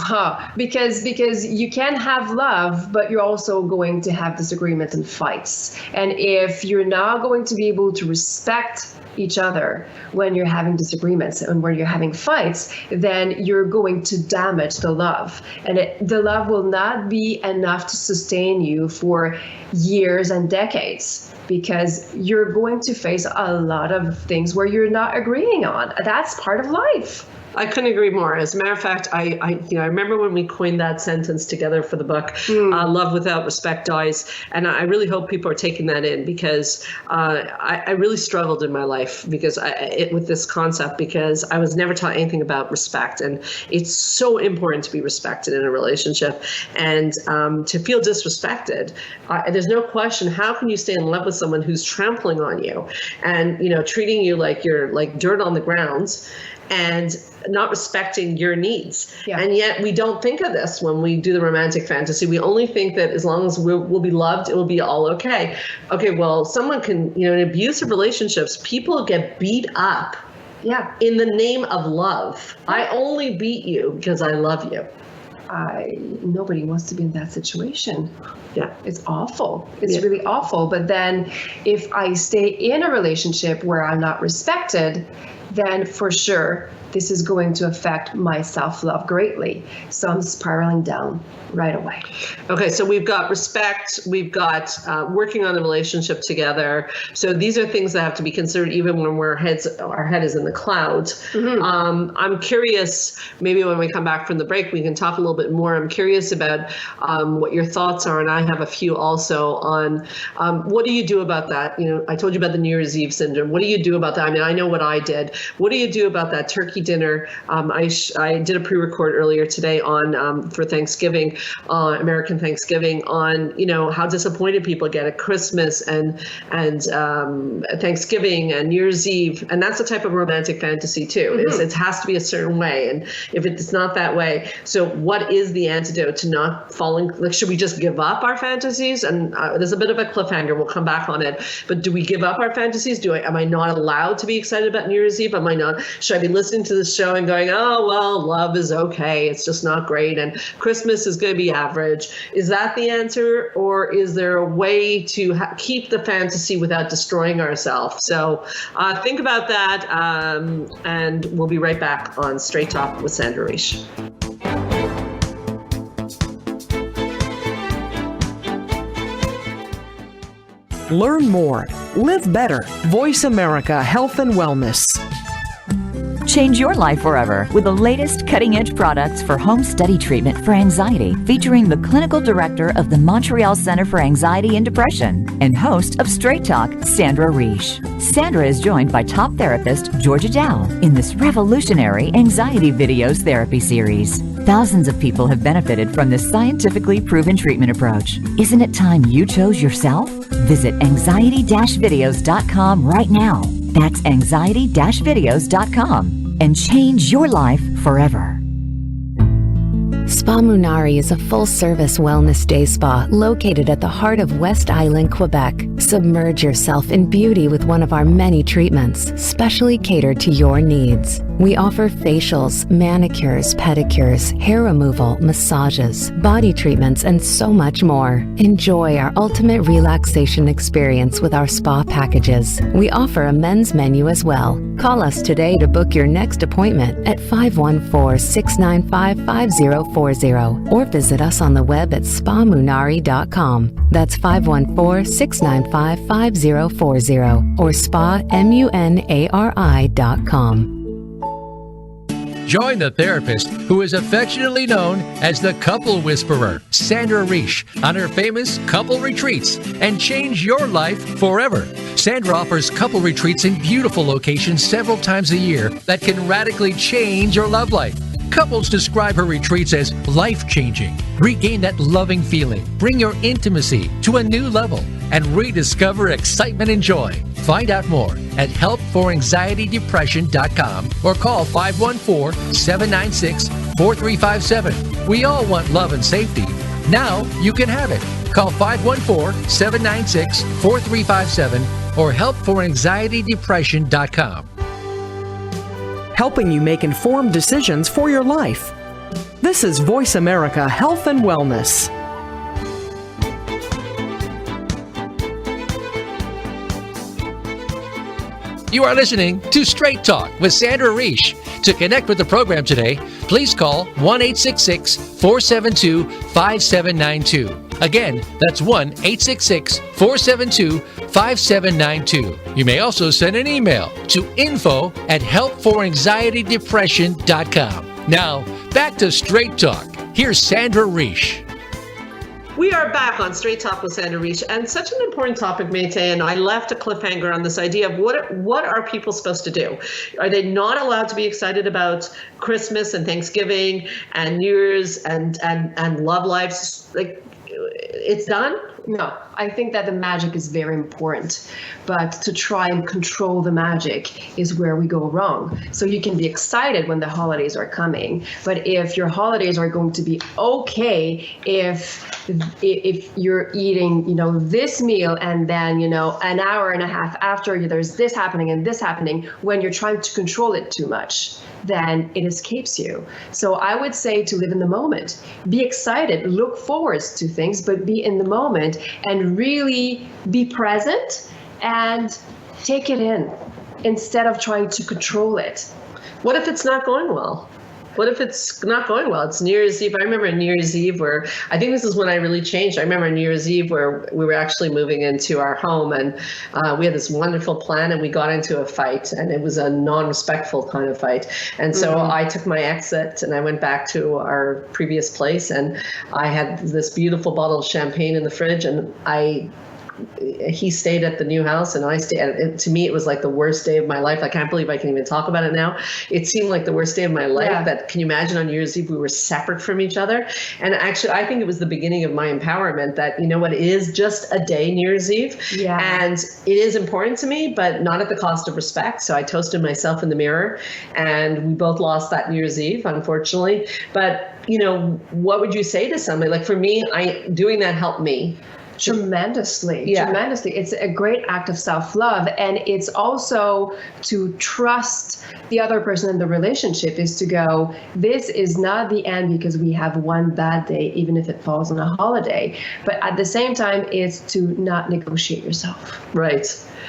C: Because you can have love, but you're also going to have disagreements and fights. And if you're not going to be able able to respect each other when you're having disagreements and when you're having fights, then you're going to damage the love. And the love will not be enough to sustain you for years and decades, because you're going to face a lot of things where you're not agreeing on. That's part of life.
B: I couldn't agree more. As a matter of fact, I remember when we coined that sentence together for the book, love without respect dies. And I really hope people are taking that in, because I really struggled in my life with this concept, because I was never taught anything about respect. And it's so important to be respected in a relationship, and to feel disrespected. There's no question, how can you stay in love with someone who's trampling on you and, treating you like you're like dirt on the ground, and not respecting your needs. Yeah. And yet we don't think of this when we do the romantic fantasy. We only think that as long as we'll be loved, it will be all okay. Okay, well, someone can, in abusive relationships, people get beat up in the name of love. I only beat you because I love you.
C: Nobody wants to be in that situation.
B: Yeah.
C: It's awful. It's really awful. But then if I stay in a relationship where I'm not respected, then for sure this is going to affect my self-love greatly. So I'm spiraling down right away.
B: Okay, so we've got respect, we've got working on the relationship together. So these are things that have to be considered even when our head is in the clouds. Mm-hmm. I'm curious, maybe when we come back from the break, we can talk a little bit more. I'm curious about what your thoughts are, and I have a few also on what do you do about that? I told you about the New Year's Eve syndrome. What do you do about that? I mean, I know what I did. What do you do about that turkey dinner? I did a pre-record earlier today on for Thanksgiving, American Thanksgiving, on how disappointed people get at Christmas and Thanksgiving and New Year's Eve, and that's a type of romantic fantasy too. Mm-hmm. It has to be a certain way, and if it's not that way, so what is the antidote to not falling? Like, should we just give up our fantasies? And there's a bit of a cliffhanger. We'll come back on it. But do we give up our fantasies? Am I not allowed to be excited about New Year's Eve? Am I not? Should I be listening to this show and going, oh, well, love is okay, it's just not great, and Christmas is going to be average? Is that the answer, or is there a way to keep the fantasy without destroying ourselves? So think about that, and we'll be right back on Straight Talk with Sandra Reish.
D: Learn more. Live better. Voice America Health and Wellness.
F: Change your life forever with the latest cutting-edge products for home study treatment for anxiety, featuring the clinical director of the Montreal Center for Anxiety and Depression and host of Straight Talk, Sandra Reish. Sandra is joined by top therapist Georgia Dow in this revolutionary anxiety videos therapy series. Thousands of people have benefited from this scientifically proven treatment approach. Isn't it time you chose yourself? Visit anxiety-videos.com right now. That's anxiety-videos.com and change your life forever.
E: Spa Munari is a full-service wellness day spa located at the heart of West Island, Quebec. Submerge yourself in beauty with one of our many treatments, specially catered to your needs. We offer facials, manicures, pedicures, hair removal, massages, body treatments, and so much more. Enjoy our ultimate relaxation experience with our spa packages. We offer a men's menu as well. Call us today to book your next appointment at 514-695-5040 or visit us on the web at spamunari.com. That's 514-695-5040 or spamunari.com.
A: Join the therapist who is affectionately known as the Couple Whisperer, Sandra Reish, on her famous couple retreats, and change your life forever. Sandra offers couple retreats in beautiful locations several times a year that can radically change your love life. Couples describe her retreats as life-changing. Regain that loving feeling, bring your intimacy to a new level, and rediscover excitement and joy. Find out more at helpforanxietydepression.com or call 514-796-4357. We all want love and safety. Now you can have it. Call 514-796-4357 or helpforanxietydepression.com.
D: Helping you make informed decisions for your life. This is Voice America Health and Wellness.
A: You are listening to Straight Talk with Sandra Reish. To connect with the program today, please call 1-866-472-5792. Again, that's 1-866-472-5792. You may also send an email to info@helpforanxietydepression.com. Now, back to Straight Talk. Here's Sandra Reish.
B: We are back on Straight Talk with Sandra Reish, and such an important topic, Mayte, and I left a cliffhanger on this idea of what are people supposed to do? Are they not allowed to be excited about Christmas and Thanksgiving and New Year's and love lives? Like, it's done?
C: No, I think that the magic is very important, but to try and control the magic is where we go wrong. So you can be excited when the holidays are coming, but if your holidays are going to be okay, if you're eating, this meal and then, an hour and a half after there's this happening and this happening, when you're trying to control it too much, then it escapes you. So I would say to live in the moment, be excited, look forward to things, but be in the moment and really be present and take it in instead of trying to control it.
B: What if it's not going well? What if it's not going well? It's New Year's Eve. I remember New Year's Eve where, I think this is when I really changed. I remember New Year's Eve where we were actually moving into our home, and we had this wonderful plan, and we got into a fight, and it was a non-respectful kind of fight. And so I took my exit and I went back to our previous place, and I had this beautiful bottle of champagne in the fridge, and he stayed at the new house and I stayed at it. To me, it was like the worst day of my life. I can't believe I can even talk about it now. It seemed like the worst day of my life.
C: Yeah.
B: That, can you imagine, on New Year's Eve, we were separate from each other? And actually, I think it was the beginning of my empowerment that, it is just a day, New Year's Eve.
C: Yeah.
B: And it is important to me, but not at the cost of respect. So I toasted myself in the mirror, and we both lost that New Year's Eve, unfortunately. But, what would you say to somebody? Like, for me, doing that helped me.
C: Tremendously. It's a great act of self-love, and it's also to trust the other person in the relationship, is to go, this is not the end because we have one bad day, even if it falls on a holiday. But at the same time, it's to not negotiate yourself.
B: Right.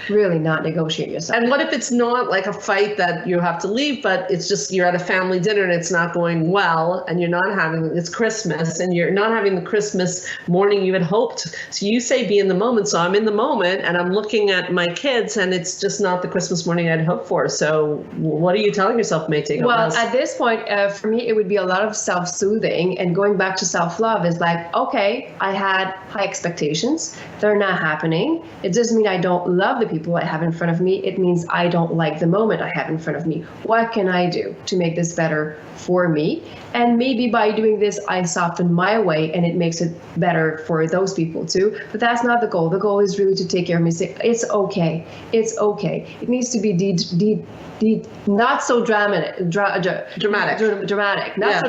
C: Really not negotiate yourself.
B: And what if it's not like a fight that you have to leave, but it's just you're at a family dinner and it's not going well, and it's Christmas and you're not having the Christmas morning you had hoped. So you say be in the moment. So I'm in the moment and I'm looking at my kids and it's just not the Christmas morning I'd hoped for. So what are you telling yourself, Mayte?
C: Well, at this point, for me, it would be a lot of self-soothing, and going back to self-love is like, okay, I had high expectations. They're not happening. It doesn't mean I don't love the people I have in front of me. It means I don't like the moment I have in front of me. What can I do to make this better for me? And maybe by doing this, I soften my way and it makes it better for those people too. But that's not the goal. The goal is really to take care of me. Say, it's okay. It's okay. It needs to be not so dramatic. Not so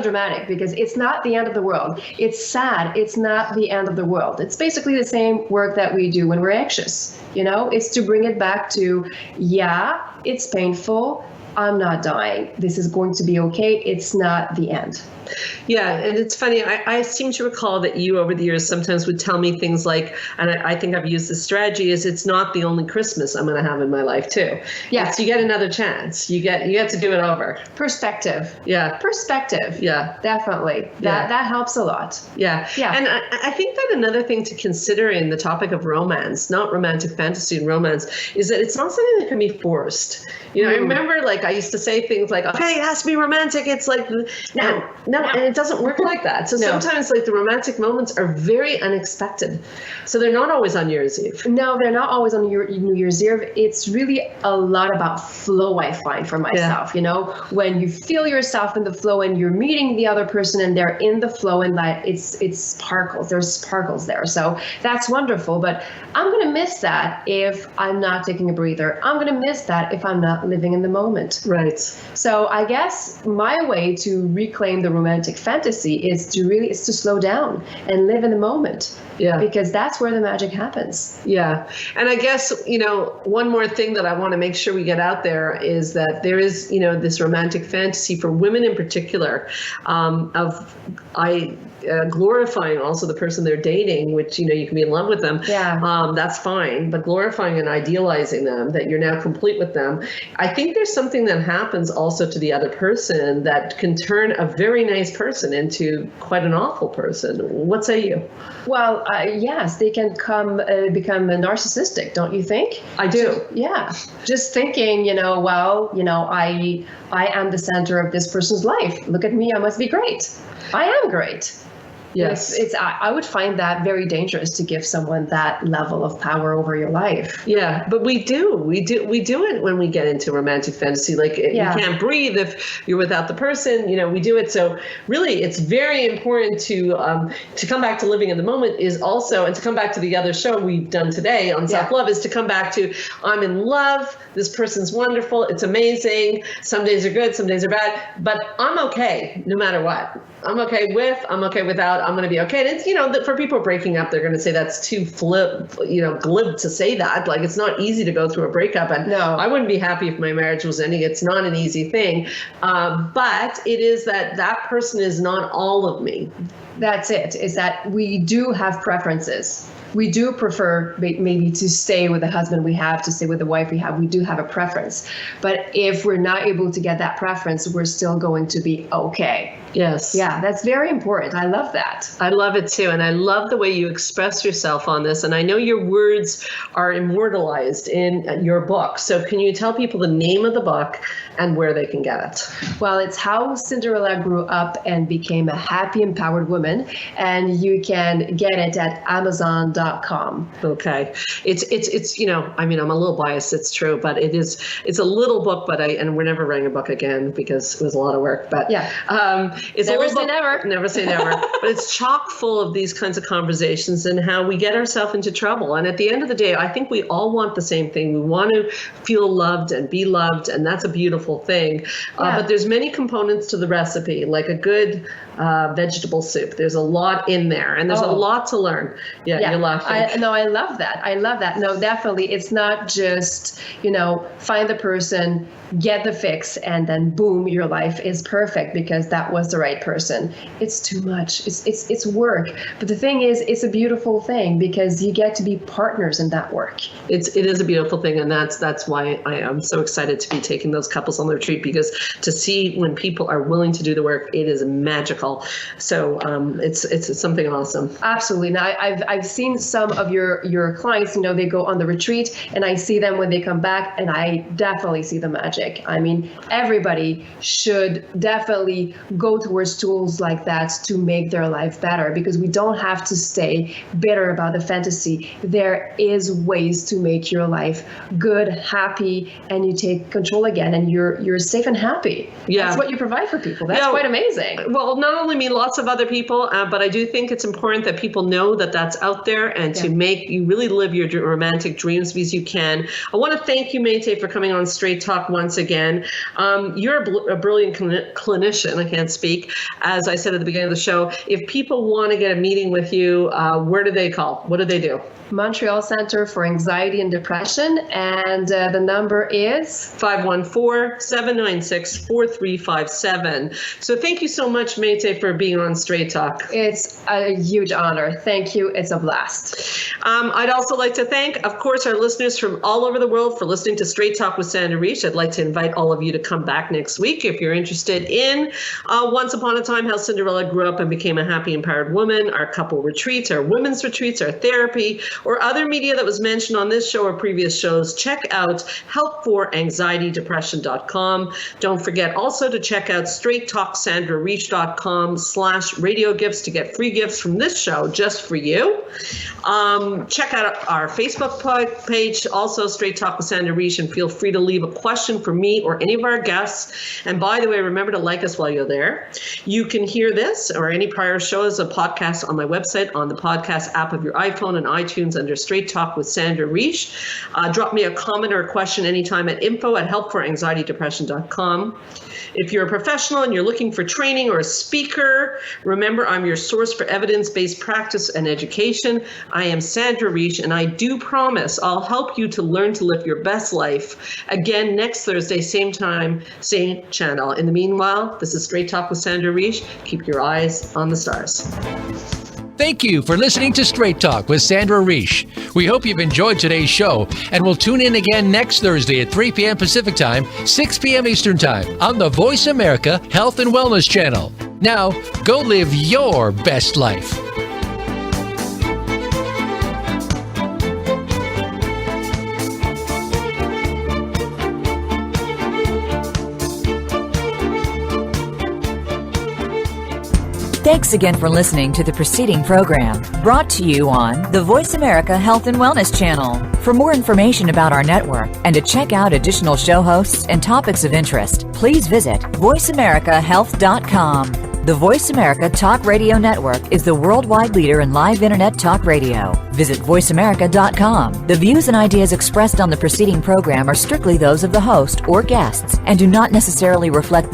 C: dramatic, because it's not the end of the world. It's sad. It's not the end of the world. It's basically the same work that we do when we're anxious. It's to bring it back to, yeah, it's painful. I'm not dying. This is going to be okay. It's not the end.
B: Yeah, and it's funny. I seem to recall that you, over the years, sometimes would tell me things like, and I think I've used this strategy, is it's not the only Christmas I'm going to have in my life too.
C: Yes,
B: you get another chance. You get to do it over.
C: Perspective.
B: Yeah.
C: Perspective.
B: Yeah.
C: Definitely. That helps a lot.
B: Yeah.
C: Yeah.
B: And I think that another thing to consider in the topic of romance, not romantic fantasy and romance, is that it's not something that can be forced. I remember, I used to say things like, okay, it has to be romantic. It's like, no, and it doesn't work like that. So sometimes the romantic moments are very unexpected. So they're not always on New Year's Eve.
C: No, they're not always on New Year's Eve. It's really a lot about flow, I find, for myself. When you feel yourself in the flow and you're meeting the other person and they're in the flow, and it sparkles. There's sparkles there. So that's wonderful. But I'm going to miss that if I'm not taking a breather. I'm going to miss that if I'm not living in the moment. moment.
B: Right.
C: So I guess my way to reclaim the romantic fantasy is to slow down and live in the moment.
B: Yeah.
C: Because that's where the magic happens.
B: Yeah. And I guess, one more thing that I want to make sure we get out there is that there is, this romantic fantasy for women in particular, of glorifying also the person they're dating, which, you can be in love with them.
C: Yeah.
B: That's fine. But glorifying and idealizing them, that you're now complete with them. I think there's something that happens also to the other person that can turn a very nice person into quite an awful person. What say you?
C: Well, yes, they can become narcissistic, don't you think?
B: I do.
C: Yeah. Just thinking, I am the center of this person's life. Look at me, I must be great. I am great.
B: Yes.
C: I would find that very dangerous to give someone that level of power over your life.
B: Yeah, but we do it when we get into romantic fantasy. Like you can't breathe if you're without the person. We do it. So really, it's very important to come back to living in the moment is also, and to come back to the other show we've done today on self-love, is to come back to, I'm in love. This person's wonderful. It's amazing. Some days are good, some days are bad, but I'm okay no matter what. I'm okay with, I'm okay without, I'm going to be okay. And it's, for people breaking up, they're going to say that's too glib to say that. Like, it's not easy to go through a breakup. And
C: no,
B: I wouldn't be happy if my marriage was ending. It's not an easy thing. But it is that person is not all of me.
C: That's it, is that we do have preferences. We do prefer maybe to stay with the husband we have, to stay with the wife we have. We do have a preference. But if we're not able to get that preference, we're still going to be okay.
B: Yes.
C: Yeah, that's very important. I love that.
B: I love it too. And I love the way you express yourself on this. And I know your words are immortalized in your book. So can you tell people the name of the book and where they can get it?
C: Well, it's How Cinderella Grew Up and Became a Happy, Empowered Woman. And you can get it at Amazon.com.
B: Okay. It's I'm a little biased, it's true, but it's a little book, and we're never writing a book again because it was a lot of work. But
C: yeah.
B: It's
C: never
B: a little
C: say never.
B: Never say never. But it's chock full of these kinds of conversations and how we get ourselves into trouble. And at the end of the day, I think we all want the same thing. We want to feel loved and be loved, and that's a beautiful thing. But there's many components to the recipe, like a good vegetable soup. There's a lot in there, and there's a lot to learn. Yeah. You're laughing.
C: I love that. I love that. No, definitely. It's not just, find the person, get the fix, and then boom, your life is perfect because that was the right person. It's too much. It's work. But the thing is, it's a beautiful thing because you get to be partners in that work.
B: It is a beautiful thing, and that's why I am so excited to be taking those couples on the retreat, because to see when people are willing to do the work, it is magical. So it's something awesome.
C: Absolutely. Now I've seen some of your clients. They go on the retreat, and I see them when they come back, and I definitely see the magic. I mean, everybody should definitely go towards tools like that to make their life better, because we don't have to stay bitter about the fantasy. There is ways to make your life good, happy, and you take control again, and you're safe and happy.
B: Yeah.
C: That's what you provide for people. That's quite amazing.
B: Well, not only me, lots of other people, but I do think it's important that people know that that's out there, and to make you really live your romantic dreams because you can. I want to thank you, Mayte, for coming on Straight Talk once again. You're a brilliant clinician. I can't speak. As I said at the beginning of the show, if people want to get a meeting with you, where do they call? What do they do?
C: Montreal Center for Anxiety and Depression, and the number is
B: 514-796-4357. So thank you so much, Mayte, for being on Straight Talk.
C: It's a huge honor. Thank you. It's a blast.
B: I'd also like to thank, of course, our listeners from all over the world for listening to Straight Talk with Sandra Reich. I'd like to invite all of you to come back next week if you're interested in Once Upon a Time, How Cinderella Grew Up and Became a Happy, Empowered Woman, our couple retreats, our women's retreats, our therapy, or other media that was mentioned on this show or previous shows. Check out helpforanxietydepression.com. Don't forget also to check out straighttalksandrareach.com/radio gifts to get free gifts from this show just for you. Check out our Facebook page, also Straight Talk with Sandra Reich, and feel free to leave a question for me or any of our guests. And by the way, remember to like us while you're there. You can hear this or any prior show as a podcast on my website, on the podcast app of your iPhone and iTunes under Straight Talk with Sandra Reich. Drop me a comment or a question anytime at info@helpforanxietydepression.com. overcomingdepression.com. If you're a professional and you're looking for training or a speaker, remember I'm your source for evidence-based practice and education. I am Sandra Reich, and I do promise I'll help you to learn to live your best life. Again, next Thursday, same time, same channel. In the meanwhile, this is Straight Talk with Sandra Reich. Keep your eyes on the stars.
A: Thank you for listening to Straight Talk with Sandra Reich. We hope you've enjoyed today's show, and we'll tune in again next Thursday at 3 p.m. Pacific Time, 6 p.m. Eastern Time on the Voice America Health and Wellness Channel. Now, go live your best life.
F: Thanks again for listening to the preceding program, brought to you on the Voice America Health and Wellness Channel. For more information about our network and to check out additional show hosts and topics of interest, please visit voiceamericahealth.com. The Voice America Talk Radio Network is the worldwide leader in live Internet talk radio. Visit voiceamerica.com. The views and ideas expressed on the preceding program are strictly those of the host or guests and do not necessarily reflect the